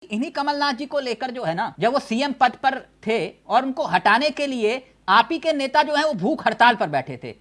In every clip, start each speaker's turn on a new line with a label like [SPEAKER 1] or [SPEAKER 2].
[SPEAKER 1] इन्हीं कमलनाथ जी को लेकर जो है ना, जब वो सीएम पद पर थे और उनको हटाने के लिए आप ही के नेता जो है वो भूख हड़ताल पर बैठे थे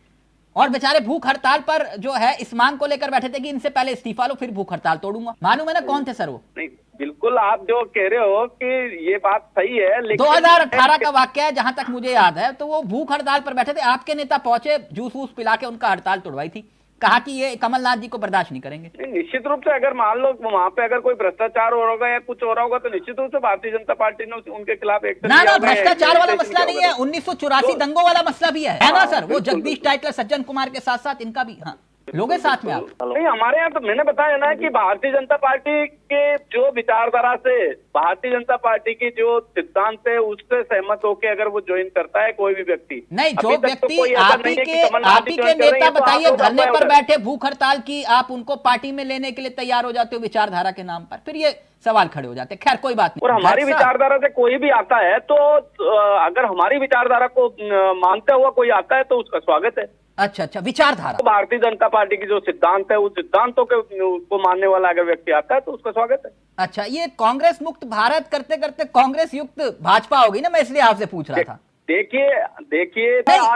[SPEAKER 1] और बेचारे भूख हड़ताल पर जो है इस मांग को लेकर बैठे थे कि इनसे पहले इस्तीफा लो फिर भूख हड़ताल तोड़ूंगा। मालूम है ना कौन थे सर वो?
[SPEAKER 2] नहीं, बिल्कुल आप जो कह रहे हो कि ये बात सही है, लेकिन
[SPEAKER 1] 2018 का वाक्य है जहां तक मुझे याद है, तो वो भूख हड़ताल पर बैठे थे, आपके नेता पहुंचे, जूस वूस पिला के उनका हड़ताल तोड़वाई थी, कहा कि ये कमलनाथ जी को बर्दाश्त नहीं करेंगे।
[SPEAKER 2] निश्चित रूप से अगर मान लो वहां पे अगर कोई भ्रष्टाचार हो रहा होगा या कुछ हो रहा होगा तो निश्चित रूप से भारतीय जनता पार्टी ने उनके खिलाफ एक्शन
[SPEAKER 1] ना
[SPEAKER 2] लिया
[SPEAKER 1] ना,
[SPEAKER 2] होगा।
[SPEAKER 1] भ्रष्टाचार वाला मसला नहीं है, 1984 दंगों वाला मसला भी है ना सर? वो जगदीश टाइटलर, सज्जन कुमार के साथ साथ इनका भी, हाँ लोगे साथ में आप?
[SPEAKER 2] नहीं, हमारे यहाँ तो मैंने बताया ना कि भारतीय जनता पार्टी के जो विचारधारा से, भारतीय जनता पार्टी की जो सिद्धांत है उससे सहमत होकर अगर वो ज्वाइन करता है कोई भी व्यक्ति,
[SPEAKER 1] नहीं जो व्यक्ति आप ही के नेता बताइए धरने पर बैठे भूख हड़ताल की, आप उनको पार्टी में लेने के लिए तैयार हो जाते हो विचारधारा के नाम पर, फिर ये सवाल खड़े हो जाते हैं। खैर कोई बात नहीं।
[SPEAKER 2] और हमारी विचारधारा से कोई भी आता है तो अगर हमारी विचारधारा को मानता हुआ कोई आता है तो उसका स्वागत है।
[SPEAKER 1] अच्छा अच्छा, विचारधारा
[SPEAKER 2] तो भारतीय जनता पार्टी की जो सिद्धांत है उस सिद्धांतों को मानने वाला अगर व्यक्ति आता है तो उसका स्वागत है।
[SPEAKER 1] अच्छा, ये कांग्रेस मुक्त भारत करते करते कांग्रेस युक्त भाजपा होगी ना, मैं इसलिए आपसे पूछ रहा था।
[SPEAKER 2] देखिए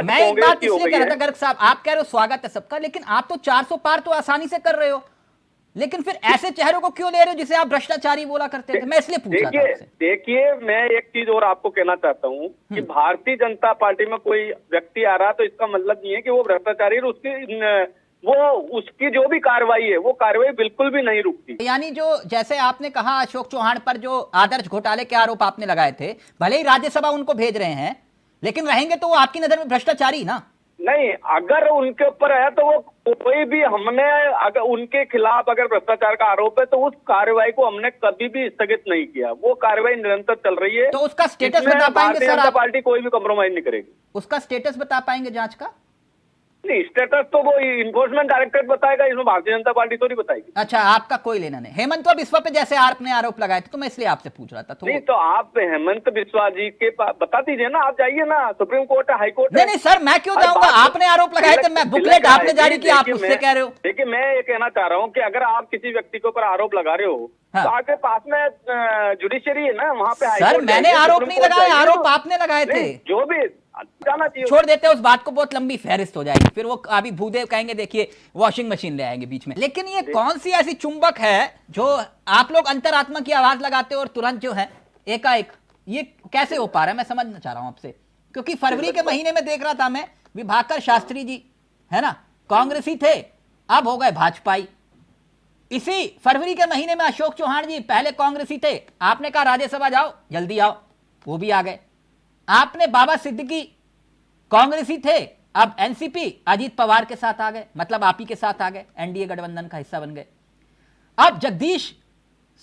[SPEAKER 1] मैं एक बात इसलिए कह रहा था गर्ग साहब, आप कह रहे हो स्वागत है सबका, लेकिन आप तो 400 पार तो आसानी से कर रहे हो, लेकिन फिर ऐसे चेहरों को क्यों ले रहे हो जिसे आप भ्रष्टाचारी बोला करते थे? मैं इसलिए पूछ रहा था आपसे।
[SPEAKER 2] देखिए मैं एक चीज और आपको कहना चाहता हूँ कि भारतीय जनता पार्टी में कोई व्यक्ति आ रहा तो इसका मतलब नहीं है कि वो भ्रष्टाचारी, उसकी जो भी कार्रवाई है वो कार्रवाई बिल्कुल भी नहीं रुकती।
[SPEAKER 1] यानी जो जैसे आपने कहा अशोक चौहान पर जो आदर्श घोटाले के आरोप आपने लगाए थे, भले ही राज्यसभा उनको भेज रहे हैं, लेकिन रहेंगे तो वो आपकी नजर में भ्रष्टाचारी ना?
[SPEAKER 2] नहीं, अगर उनके ऊपर है तो वो कोई भी, हमने अगर उनके खिलाफ अगर भ्रष्टाचार का आरोप है तो उस कार्रवाई को हमने कभी भी स्थगित नहीं किया, वो कार्रवाई निरंतर चल रही है।
[SPEAKER 1] तो उसका स्टेटस बता पाएंगे सर?
[SPEAKER 2] भारतीय जनता पार्टी कोई भी कॉम्प्रोमाइज नहीं करेगी।
[SPEAKER 1] उसका स्टेटस बता पाएंगे जांच का?
[SPEAKER 2] नहीं, स्टेटस तो वो इन्फोर्समेंट डायरेक्टरेट बताएगा, इसमें भारतीय जनता पार्टी तो नहीं बताएगी।
[SPEAKER 1] अच्छा, आपका कोई लेना नहीं। हेमंत बिस्वा पे जैसे आपने आरोप लगाए थे तो मैं इसलिए आपसे पूछ रहा था।
[SPEAKER 2] नहीं तो आप हेमंत बिस्वा जी के बता दीजिए ना, आप जाइए ना, सुप्रीम कोर्ट है, हाई कोर्ट है।
[SPEAKER 1] नहीं सर, मैं क्यों जाऊंगा? आपने आरोप लगाए थे, मैं बुकलेट आपने जारी किया, आप उससे कह रहे हो।
[SPEAKER 2] देखिए मैं ये कहना चाह रहा हूँ कि अगर आप किसी व्यक्ति के ऊपर आरोप लगा रहे हो तो आपके पास में जुडिशरी है ना, वहाँ पे
[SPEAKER 1] सर मैंने आरोप नहीं लगाए, आरोप आपने लगाए थे।
[SPEAKER 2] जो भी जाना चाहिए
[SPEAKER 1] छोड़ देते उस बात को, बहुत लंबी फहरिस्त हो जाएगी, फिर वो अभी भूदेव कहेंगे देखिए वॉशिंग मशीन ले आएंगे बीच में। लेकिन ये कौन सी ऐसी चुंबक है जो आप लोग अंतरात्मा की आवाज लगाते हो और तुरंत जो है एकाएक, ये कैसे हो पा रहा है? मैं समझना चाह रहा हूं आपसे, क्योंकि फरवरी के महीने में देख रहा था मैं, विभाकर शास्त्री जी है ना, कांग्रेसी थे, अब हो गए भाजपाई। इसी फरवरी के महीने में अशोक चौहान जी पहले कांग्रेसी थे, आपने कहा राज्यसभा जाओ जल्दी आओ, वो भी आ गए। आपने बाबा सिद्दीकी कांग्रेसी थे, अब एनसीपी अजीत पवार के साथ आ गए, मतलब आप ही के साथ आ गए, एनडीए गठबंधन का हिस्सा बन गए। अब जगदीश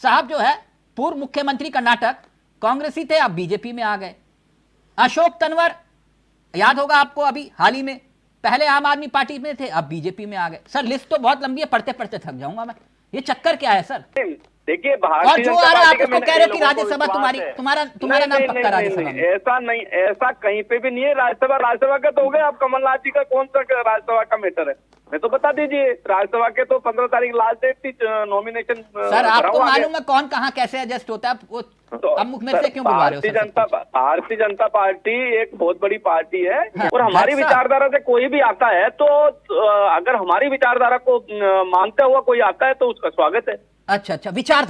[SPEAKER 1] साहब जो है पूर्व मुख्यमंत्री कर्नाटक, कांग्रेसी थे, अब बीजेपी में आ गए। अशोक तंवर याद होगा आपको, अभी हाल ही में पहले आम आदमी पार्टी में थे, अब बीजेपी में आ गए। सर लिस्ट तो बहुत लंबी है, पढ़ते पढ़ते थक जाऊंगा मैं। ये चक्कर क्या है सर?
[SPEAKER 2] देखिए
[SPEAKER 1] और जो आ रहा है आप उसको कह रहे हो कि राज्यसभा तुम्हारा नाम पक्का राज्यसभा में।
[SPEAKER 2] ऐसा नहीं, ऐसा कहीं पे भी नहीं है। राज्यसभा का तो हो गया, अब कमलनाथ जी का कौन सा राज्यसभा का मैटर है? मैं तो बता दीजिए, राज्यसभा के तो 15 तारीख लास्ट डेट थी नॉमिनेशन।
[SPEAKER 1] सर आपको मालूम है कौन कहाँ कैसे एडजस्ट होता है? अब मुख मेरे से क्यों बुलवा रहे हो?
[SPEAKER 2] भारतीय जनता पार्टी एक बहुत बड़ी पार्टी है। और हमारी विचारधारा से कोई भी आता है तो अगर हमारी विचारधारा को मानता हुआ कोई आता है तो उसका स्वागत है।
[SPEAKER 1] अच्छा अच्छा, विचारधारा